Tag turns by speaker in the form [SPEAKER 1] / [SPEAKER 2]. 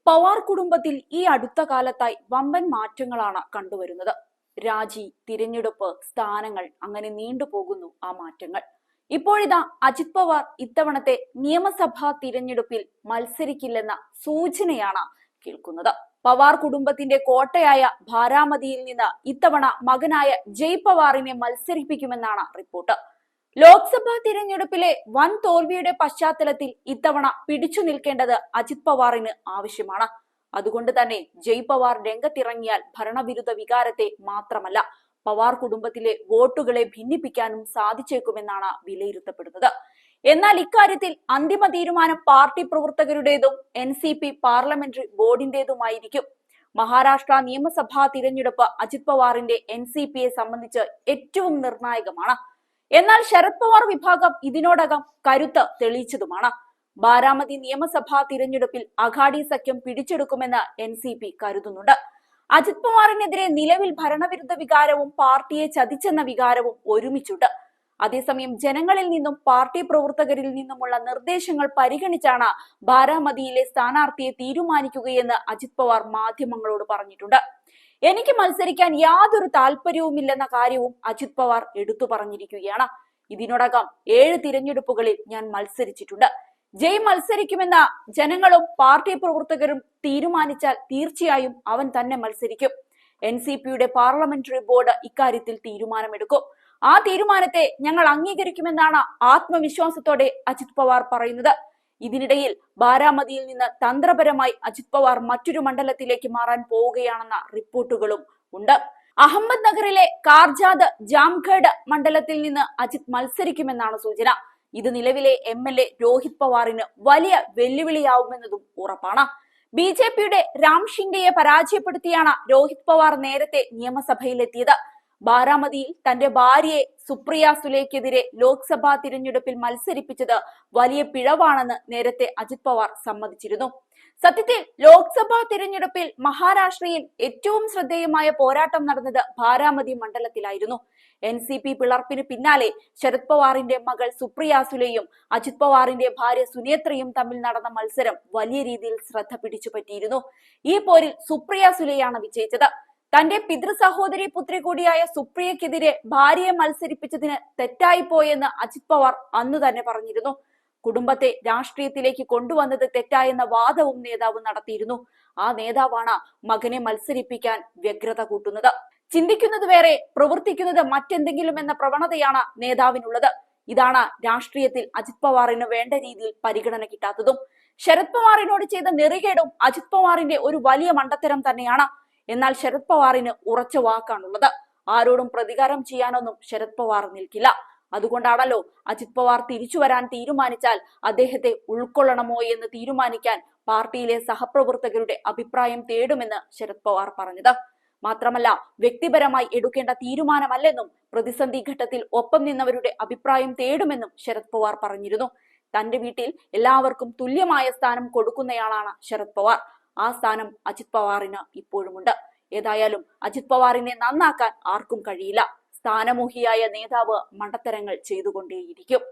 [SPEAKER 1] പവാർ കുടുംബത്തിൽ ഈ അടുത്ത കാലത്തായി വമ്പൻ മാറ്റങ്ങളാണ് കണ്ടുവരുന്നത്. രാജി, തിരഞ്ഞെടുപ്പ്, സ്ഥാനങ്ങൾ അങ്ങനെ നീണ്ടുപോകുന്നു ആ മാറ്റങ്ങൾ. ഇപ്പോഴിതാ അജിത് പവാർ ഇത്തവണത്തെ നിയമസഭാ തിരഞ്ഞെടുപ്പിൽ മത്സരിക്കില്ലെന്ന സൂചനയാണ് കേൾക്കുന്നത്. പവാർ കുടുംബത്തിന്റെ കോട്ടയായ ബാരാമതിയിൽ നിന്ന് ഇത്തവണ മകനായ ജയ് പവാറിനെ മത്സരിപ്പിക്കുമെന്നാണ് റിപ്പോർട്ട്. ലോക്സഭാ തിരഞ്ഞെടുപ്പിലെ വൻ തോൽവിയുടെ പശ്ചാത്തലത്തിൽ ഇത്തവണ പിടിച്ചു നിൽക്കേണ്ടത് അജിത് പവാറിന് ആവശ്യമാണ്. അതുകൊണ്ട് തന്നെ ജയ് പവാർ രംഗത്തിറങ്ങിയാൽ ഭരണവിരുദ്ധ വികാരത്തെ മാത്രമല്ല പവാർ കുടുംബത്തിലെ വോട്ടുകളെ ഭിന്നിപ്പിക്കാനും സാധിച്ചേക്കുമെന്നാണ് വിലയിരുത്തപ്പെടുന്നത്. എന്നാൽ ഇക്കാര്യത്തിൽ അന്തിമ തീരുമാനം പാർട്ടി പ്രവർത്തകരുടേതും NCP പാർലമെന്ററി ബോർഡിന്റേതുമായിരിക്കും. മഹാരാഷ്ട്ര നിയമസഭാ തിരഞ്ഞെടുപ്പ് അജിത് പവാറിന്റെ NCPയെ സംബന്ധിച്ച് ഏറ്റവും നിർണായകമാണ്. എന്നാൽ ശരത് പവാർ വിഭാഗം ഇതിനോടകം കരുത്ത് തെളിയിച്ചതുമാണ്. ബാരാമതി നിയമസഭാ തിരഞ്ഞെടുപ്പിൽ അഘാഡി സഖ്യം പിടിച്ചെടുക്കുമെന്ന് NCP കരുതുന്നുണ്ട്. അജിത് പവാറിനെതിരെ നിലവിൽ ഭരണവിരുദ്ധ വികാരവും പാർട്ടിയെ ചതിച്ചെന്ന വികാരവും ഒരുമിച്ചുണ്ട്. അതേസമയം ജനങ്ങളിൽ നിന്നും പാർട്ടി പ്രവർത്തകരിൽ നിന്നുമുള്ള നിർദ്ദേശങ്ങൾ പരിഗണിച്ചാണ് ബാരാമതിയിലെ സ്ഥാനാർത്ഥിയെ തീരുമാനിക്കുകയെന്ന് അജിത് പവാർ മാധ്യമങ്ങളോട് പറഞ്ഞിട്ടുണ്ട്. എനിക്ക് മത്സരിക്കാൻ യാതൊരു താല്പര്യവുമില്ലെന്ന കാര്യവും അജിത് പവാർ എടുത്തു പറഞ്ഞിരിക്കുകയാണ്. ഇതിനോടകം 7 തിരഞ്ഞെടുപ്പുകളിൽ ഞാൻ മത്സരിച്ചിട്ടുണ്ട്. ജയ് മത്സരിക്കുമെന്ന ജനങ്ങളും പാർട്ടി പ്രവർത്തകരും തീരുമാനിച്ചാൽ തീർച്ചയായും അവൻ തന്നെ മത്സരിക്കും. NCPയുടെ പാർലമെന്ററി ബോർഡ് ഇക്കാര്യത്തിൽ തീരുമാനമെടുക്കും. ആ തീരുമാനത്തെ ഞങ്ങൾ അംഗീകരിക്കുമെന്നാണ് ആത്മവിശ്വാസത്തോടെ അജിത് പവാർ പറയുന്നത്. ഇതിനിടയിൽ ബാരാമതിയിൽ നിന്ന് തന്ത്രപരമായി അജിത് പവാർ മറ്റൊരു മണ്ഡലത്തിലേക്ക് മാറാൻ പോവുകയാണെന്ന റിപ്പോർട്ടുകളും ഉണ്ട്. അഹമ്മദ് നഗറിലെ കാർജാദ് ജാംഗഡ് മണ്ഡലത്തിൽ നിന്ന് അജിത് മത്സരിക്കുമെന്നാണ് സൂചന. ഇത് നിലവിലെ MLA രോഹിത് പവാറിന് വലിയ വെല്ലുവിളിയാവുമെന്നതും ഉറപ്പാണ്. BJPയുടെ രാം ഷിൻഡെയെ പരാജയപ്പെടുത്തിയാണ് രോഹിത് പവാർ നേരത്തെ നിയമസഭയിലെത്തിയത്. ബാരാമതിയിൽ തന്റെ ഭാര്യയെ സുപ്രിയ സുലെക്കെതിരെ ലോക്സഭാ തിരഞ്ഞെടുപ്പിൽ മത്സരിപ്പിച്ചത് വലിയ പിഴവാണെന്ന് നേരത്തെ അജിത് പവാർ സമ്മതിച്ചിരുന്നു. സത്യത്തിൽ ലോക്സഭാ തിരഞ്ഞെടുപ്പിൽ മഹാരാഷ്ട്രയിൽ ഏറ്റവും ശ്രദ്ധേയമായ പോരാട്ടം നടന്നത് ബാരാമതി മണ്ഡലത്തിലായിരുന്നു. NCP പിളർപ്പിന് പിന്നാലെ ശരത് പവാറിന്റെ മകൾ സുപ്രിയ സുലെയും അജിത് പവാറിന്റെ ഭാര്യ സുനേത്രയും തമ്മിൽ നടന്ന മത്സരം വലിയ രീതിയിൽ ശ്രദ്ധ പിടിച്ചുപറ്റിയിരുന്നു. ഈ പോരിൽ സുപ്രിയ സുലെയാണ് വിജയിച്ചത്. തന്റെ പിതൃ സഹോദരി പുത്രി കൂടിയായ സുപ്രിയക്കെതിരെ ഭാര്യയെ മത്സരിപ്പിച്ചതിന് തെറ്റായിപ്പോയെന്ന് അജിത് പവാർ അന്നു തന്നെ പറഞ്ഞിരുന്നു. കുടുംബത്തെ രാഷ്ട്രീയത്തിലേക്ക് കൊണ്ടുവന്നത് തെറ്റായെന്ന വാദവും നേതാവ് നടത്തിയിരുന്നു. ആ നേതാവാണ് മകനെ മത്സരിപ്പിക്കാൻ വ്യഗ്രത കൂട്ടുന്നത്. ചിന്തിക്കുന്നത് വേറെ, പ്രവർത്തിക്കുന്നത് മറ്റെന്തെങ്കിലും എന്ന പ്രവണതയാണ് നേതാവിനുള്ളത്. ഇതാണ് രാഷ്ട്രീയത്തിൽ അജിത് പവാറിന് വേണ്ട രീതിയിൽ പരിഗണന കിട്ടാത്തതും. ശരത് പവാറിനോട് ചെയ്ത നെറികേടും അജിത് പവാറിന്റെ ഒരു വലിയ മണ്ടത്തരം തന്നെയാണ്. എന്നാൽ ശരത് പവാറിന് ഉറച്ച വാക്കാണുള്ളത്. ആരോടും പ്രതികാരം ചെയ്യാനൊന്നും ശരത് പവാർ നിൽക്കില്ല. അതുകൊണ്ടാണല്ലോ അജിത് പവാർ തിരിച്ചു വരാൻ തീരുമാനിച്ചാൽ അദ്ദേഹത്തെ ഉൾക്കൊള്ളണമോ എന്ന് തീരുമാനിക്കാൻ പാർട്ടിയിലെ സഹപ്രവർത്തകരുടെ അഭിപ്രായം തേടുമെന്ന് ശരത് പവാർ പറഞ്ഞത്. മാത്രമല്ല, വ്യക്തിപരമായി എടുക്കേണ്ട തീരുമാനമല്ലെന്നും പ്രതിസന്ധി ഘട്ടത്തിൽ ഒപ്പം നിന്നവരുടെ അഭിപ്രായം തേടുമെന്നും ശരത് പവാർ പറഞ്ഞിരുന്നു. തന്റെ വീട്ടിൽ എല്ലാവർക്കും തുല്യമായ സ്ഥാനം കൊടുക്കുന്നയാളാണ് ശരത് പവാർ. ആ സ്ഥാനം അജിത് പവാറിന് ഇപ്പോഴുമുണ്ട്. ഏതായാലും അജിത് പവാറിനെ നന്നാക്കാൻ ആർക്കും കഴിയില്ല. സ്ഥാനമോഹിയായ നേതാവ് മണ്ടത്തരങ്ങൾ ചെയ്തുകൊണ്ടേയിരിക്കും.